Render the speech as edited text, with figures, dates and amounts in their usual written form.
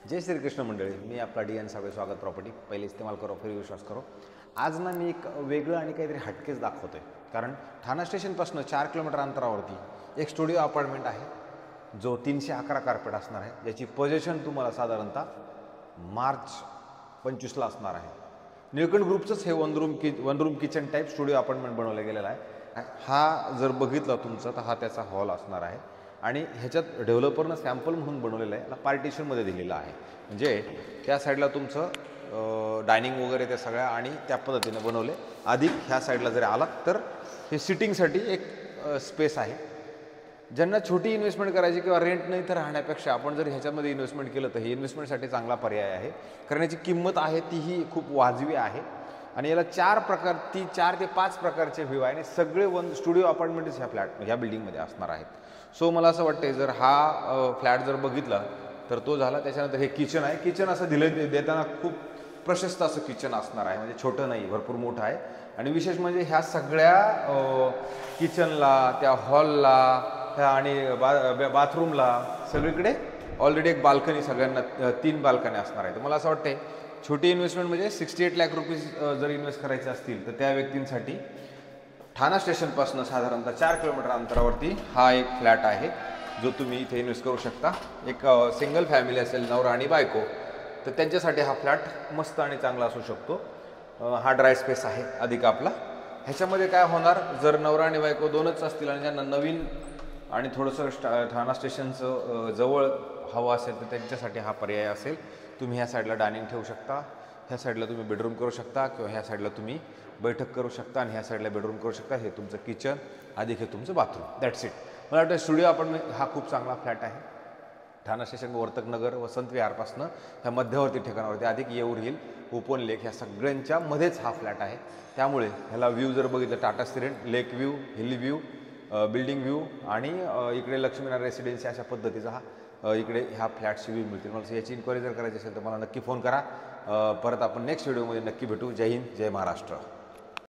जय श्री कृष्ण मंडळी, मी आपला D N Sable स्वागत प्रॉपर्टी. पहिले इस्तेमाल करो फिर विश्वास करो. आज ना मी एक वेगळं आणि काहीतरी हटकेच दाखवतोय. कारण ठाणा स्टेशनपासून 4 किलोमीटर अंतरावरती एक स्टुडिओ अपार्टमेंट आहे जो 311 कार्पेट असणार आहे, ज्याची पोझिशन तुम्हाला साधारणतः मार्च 25ला असणार आहे. निळकंठ ग्रुपचंच हे one room kitchen type studio apartment बनवलं गेलेलं आहे. हा जर बघितला तुमचा तर हा त्याचा हॉल असणार आहे आणि ह्याच्यात डेव्हलपरनं सॅम्पल म्हणून बनवलेलं आहे. याला पार्टिशनमध्ये दिलेलं आहे, म्हणजे त्या साईडला तुमचं डायनिंग वगैरे त्या सगळ्या आणि त्या पद्धतीने बनवले. अधिक ह्या साईडला जरी आलात तर हे सिटिंगसाठी एक स्पेस आहे. ज्यांना छोटी इन्व्हेस्टमेंट करायची किंवा रेंट नाही तर राहण्यापेक्षा आपण जर ह्याच्यामध्ये इन्व्हेस्टमेंट केलं तर हे इन्व्हेस्टमेंटसाठी चांगला पर्याय आहे. कारण याची किंमत आहे तीही खूप वाजवी आहे आणि याला 4 ते 5 प्रकारचे व्ह्यू आहे आणि सगळे स्टुडिओ अपार्टमेंट्स ह्या बिल्डिंगमध्ये असणार आहेत. सो मला असं वाटतं जर हा फ्लॅट जर बघितला तर तो झाला. त्याच्यानंतर हे किचन आहे. किचन असं देताना खूप प्रशस्त असं किचन असणार आहे, म्हणजे छोटं नाही, भरपूर मोठं आहे. आणि विशेष म्हणजे ह्या सगळ्या किचनला, त्या हॉलला, ह्या आणि बाथरूमला सगळीकडे ऑलरेडी एक बाल्कनी, सगळ्यांना 3 बाल्कनी असणार आहे. तर मला असं वाटतं छोटी इन्व्हेस्टमेंट म्हणजे 68 लाख रुपीज जर इन्व्हेस्ट करायचे असतील तर त्या व्यक्तींसाठी ठाणा स्टेशनपासून साधारणतः 4 किलोमीटर अंतरावरती हा एक फ्लॅट आहे जो तुम्ही इथे इन्व्हेस्ट करू शकता. एक सिंगल फॅमिली असेल, नवरा आणि बायको, तर त्यांच्यासाठी हा फ्लॅट मस्त आणि चांगला असू शकतो. हा ड्राय स्पेस आहे अधिक आपला. ह्याच्यामध्ये काय होणार, जर नवरा आणि बायको दोनच असतील आणि ज्यांना नवीन आणि थोडंसं ठाणा स्टेशनचं जवळ हवं असेल तर त्यांच्यासाठी हा पर्याय असेल. तुम्ही ह्या साईडला डायनिंग ठेवू शकता, ह्या साईडला तुम्ही बेडरूम करू शकता किंवा ह्या साईडला तुम्ही बैठक करू शकता आणि ह्या साईडला बेडरूम करू शकता. हे तुमचं किचन अधिक हे तुमचं बाथरूम. That's it. मला वाटतं स्टुडिओ अपार्टमेंट हा खूप चांगला फ्लॅट आहे. ठाणा स्टेशन, वर्तकनगर, वसंत विहारपासनं ह्या मध्यवर्ती ठिकाणावरती अधिक येऊर हिल, ओपन लेक ह्या सगळ्यांच्या मध्येच हा फ्लॅट आहे. त्यामुळे ह्याला व्ह्यू जर बघितलं, टाटा स्टिरेंट, lake view, hill view, building view आणि इकडे लक्ष्मीनारायण रेसिडेन्सी अशा पद्धतीचा हा इकडे ह्या फ्लॅटची व्ह्यू मिळतील. मला याची इन्क्वायरी जर करायची असेल तर मला नक्की फोन करा. परत आपण नेक्स्ट व्हिडिओमध्ये नक्की भेटू. जय हिंद, जय महाराष्ट्र.